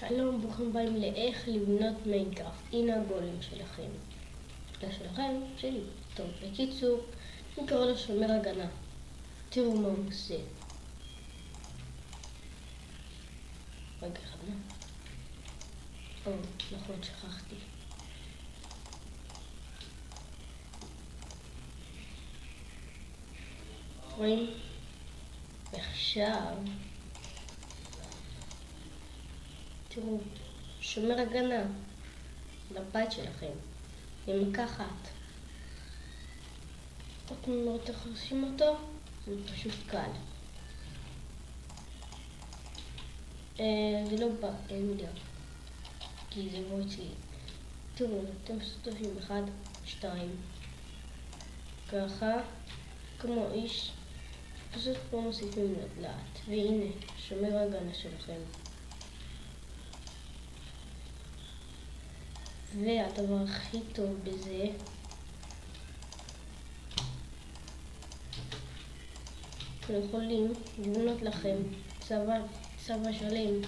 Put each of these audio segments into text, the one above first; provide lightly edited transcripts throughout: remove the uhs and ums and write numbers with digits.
שלום, ברוכים הבאים לאיך לבנות מיינקראפט. הנה הגולם שלכם. לא שלכם, שלי. טוב, בקיצור, אני קורא לו שומר הגנה. תראו מה הוא עושה. רגע אחד, מה? נכון, שכחתי. רואים? ועכשיו תראו, שומר הגנה לבית שלכם. עם מקחת. אתם מאוד תחרשים אותו, זה פשוט קל. זה לא בא, אין לי. כי זה בוא אצלי. תראו, אתם סופרים 1, 2. ככה, כמו איש. פשוט פה מוסיפים לאט. והנה, שומר הגנה שלכם. והדבר הכי טוב בזה, אתם יכולים לבנות לכם צבא שלם.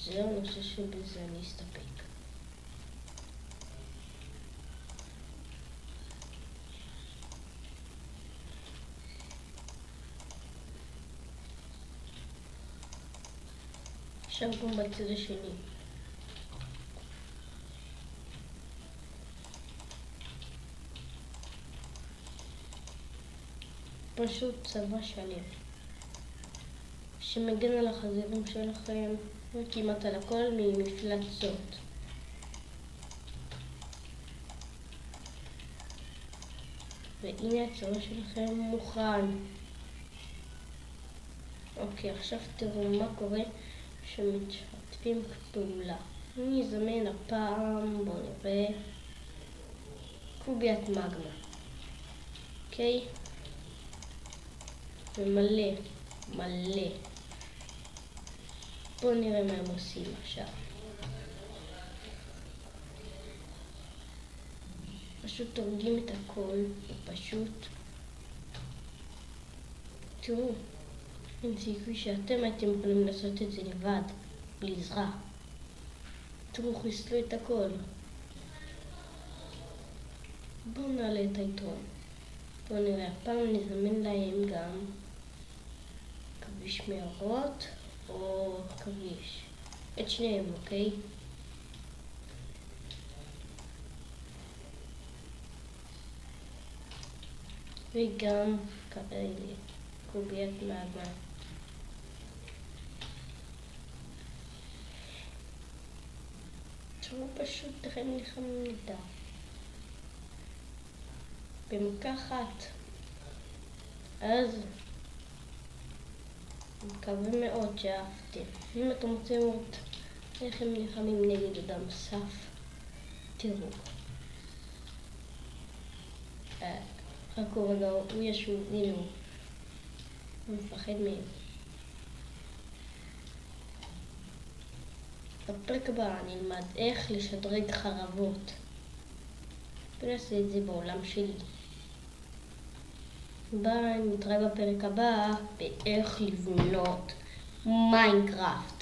זהו, אני חושב שבזה אני אסתפק. עכשיו גם בצד השני. פשוט צבא שלם שמגן על החזירים שלכם וכמעט על הכל ממפלצות. והנה הצבא שלכם מוכן. אוקיי, עכשיו תראו מה קורה שמשתפים פעולה. אני אזמן הפעם, בואו נראה, קוביית מגמה. אוקיי? ומלא, מלא. בואו נראה מה הם עושים עכשיו. פשוט הורגים את הכל, ופשוט תראו, אין סיכוי שאתם הייתם יכולים לעשות את זה לבד, בלי עזרה. תראו, חיסלו את הכל. בואו נעלה את היתרון. בואו נראה, הפעם נזמן להם גם כביש מערות או כביש. את שניהם, אוקיי? וגם כאלה, קוביית מגמה. תראו פשוט איך הם נלחמים איתה. במקחת. אז מקווה מאוד שאהבתם. אם אתם רוצים לראות איך הם נלחמים נגד אדם סף, תראו. חכו רגע, הוא ישוב, הנה הוא. הוא מפחד מהם. בפרק הבא נלמד איך לשדרג חרבות. ונעשה את זה בעולם שלי. ביי, נתראה בפרק הבא באיך לבנות מיינקראפט.